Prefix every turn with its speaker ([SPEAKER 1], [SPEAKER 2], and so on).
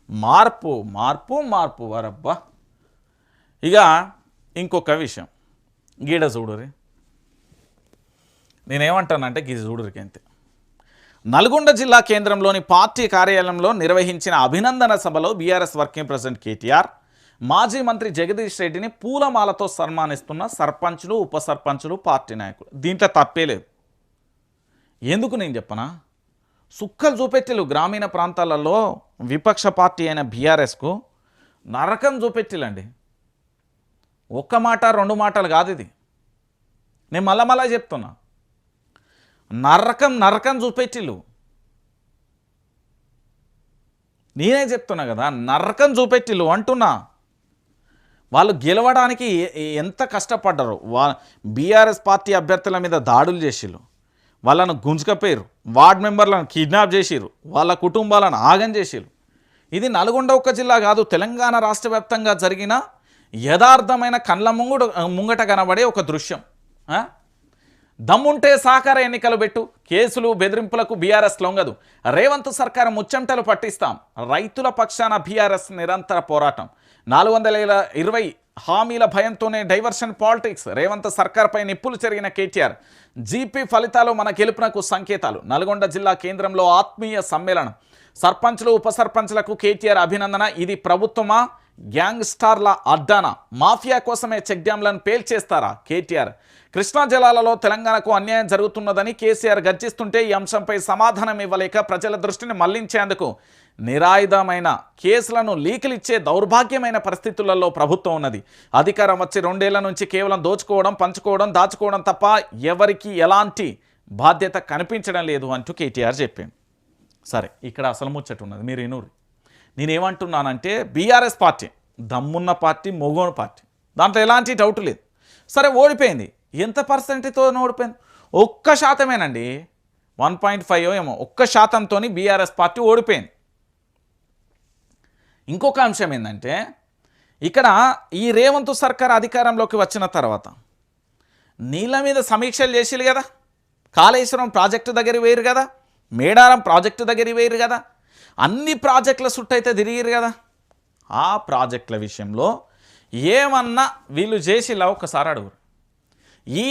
[SPEAKER 1] మార్పు మార్పు మార్పు వరబ్బా. ఇక ఇంకొక విషయం గీడ చూడురి, నేనేమంటానంటే గీ చూడురికి అంతే. నల్గొండ జిల్లా కేంద్రంలోని పార్టీ కార్యాలయంలో నిర్వహించిన అభినందన సభలో బీఆర్ఎస్ వర్కింగ్ ప్రెసిడెంట్ కేటీఆర్ మాజీ మంత్రి జగదీష్ రెడ్డిని పూలమాలతో సన్మానిస్తున్న సర్పంచులు, ఉప సర్పంచులు, పార్టీ నాయకులు. దీంట్లో తప్పేలేదు. ఎందుకు నేను చెప్పనా, సుక్కలు చూపెట్టిలు గ్రామీణ ప్రాంతాలలో విపక్ష పార్టీ అయిన బీఆర్ఎస్కు నరకం చూపెట్టిలండి. ఒక్క మాట రెండు మాటలు కాదు ఇది, నేను మళ్ళా చెప్తున్నా. నరకం చూపెట్టిలు. నేనే చెప్తున్నా కదా, నరకం చూపెట్టిలు అంటున్నా. వాళ్ళు గెలవడానికి ఎంత కష్టపడ్డారు. బీఆర్ఎస్ పార్టీ అభ్యర్థుల మీద దాడులు చేసిరు, వాళ్ళను గుంజుకపోయారు, వార్డ్ మెంబర్లను కిడ్నాప్ చేసిరు, వాళ్ళ కుటుంబాలను ఆగం చేసిరు. ఇది నల్గొండ ఒక్క జిల్లా కాదు, తెలంగాణ రాష్ట్ర వ్యాప్తంగా జరిగిన యథార్థమైన కళ్ళ ముంగట కనబడే ఒక దృశ్యం. దమ్ముంటే సహకార ఎన్నికలు పెట్టు, కేసులు బెదిరింపులకు బీఆర్ఎస్ లొంగదు, రేవంత్ సర్కారు ముచ్చెంటలు పట్టిస్తాం, రైతుల పక్షాన బీఆర్ఎస్ నిరంతర పోరాటం, 420 హామీల భయంతోనే డైవర్షన్ పాలిటిక్స్, రేవంత్ సర్కార్పై నిప్పులు చెరిగిన కేటీఆర్, జీపీ ఫలితాలు మన గెలుపునకు సంకేతాలు, నల్గొండ జిల్లా కేంద్రంలో ఆత్మీయ సమ్మేళనం, సర్పంచ్లు ఉప సర్పంచ్లకు కేటీఆర్ అభినందన. ఇది ప్రభుత్వమా, గ్యాంగ్స్టార్ల అడ్డానా, మాఫియా కోసమే చెక్ డ్యాంలను పేల్చేస్తారా కేటీఆర్, కృష్ణా జలాలలో తెలంగాణకు అన్యాయం జరుగుతున్నదని కేసీఆర్ గర్జిస్తుంటే ఈ అంశంపై సమాధానం ఇవ్వలేక ప్రజల దృష్టిని మళ్లించేందుకు నిరాయుధమైన కేసులను లీకులిచ్చే దౌర్భాగ్యమైన పరిస్థితులలో ప్రభుత్వం ఉన్నది. అధికారం వచ్చి 2 ఏళ్ల నుంచి కేవలం దోచుకోవడం, పంచుకోవడం, దాచుకోవడం తప్ప ఎవరికి ఎలాంటి బాధ్యత కనిపించడం లేదు అంటూ కేటీఆర్ చెప్పాడు. సరే, ఇక్కడ అసలు ముచ్చట ఉన్నది, మీరు ఎనూరు. నేనేమంటున్నానంటే బీఆర్ఎస్ పార్టీ దమ్మున్న పార్టీ, మొగోని పార్టీ, దాంట్లో ఎలాంటి డౌట్ లేదు. సరే, ఓడిపోయింది. ఎంత పర్సెంట్తో ఓడిపోయింది? 1%. 1.5 ఏమో 1%తో బీఆర్ఎస్ పార్టీ ఓడిపోయింది. ఇంకొక అంశం ఏంటంటే, ఇక్కడ ఈ రేవంత్ సర్కార్ అధికారంలోకి వచ్చిన తర్వాత నీళ్ళ మీద సమీక్షలు చేసిరు కదా, కాళేశ్వరం ప్రాజెక్టు దగ్గర వేయరు కదా, మేడారం ప్రాజెక్టు దగ్గర వేయరు కదా, అన్ని ప్రాజెక్టుల చుట్టైతే తిరిగిరు కదా. ఆ ప్రాజెక్టుల విషయంలో ఏమన్నా వీళ్ళు చేసిలా ఒకసారి అడుగురు. ఈ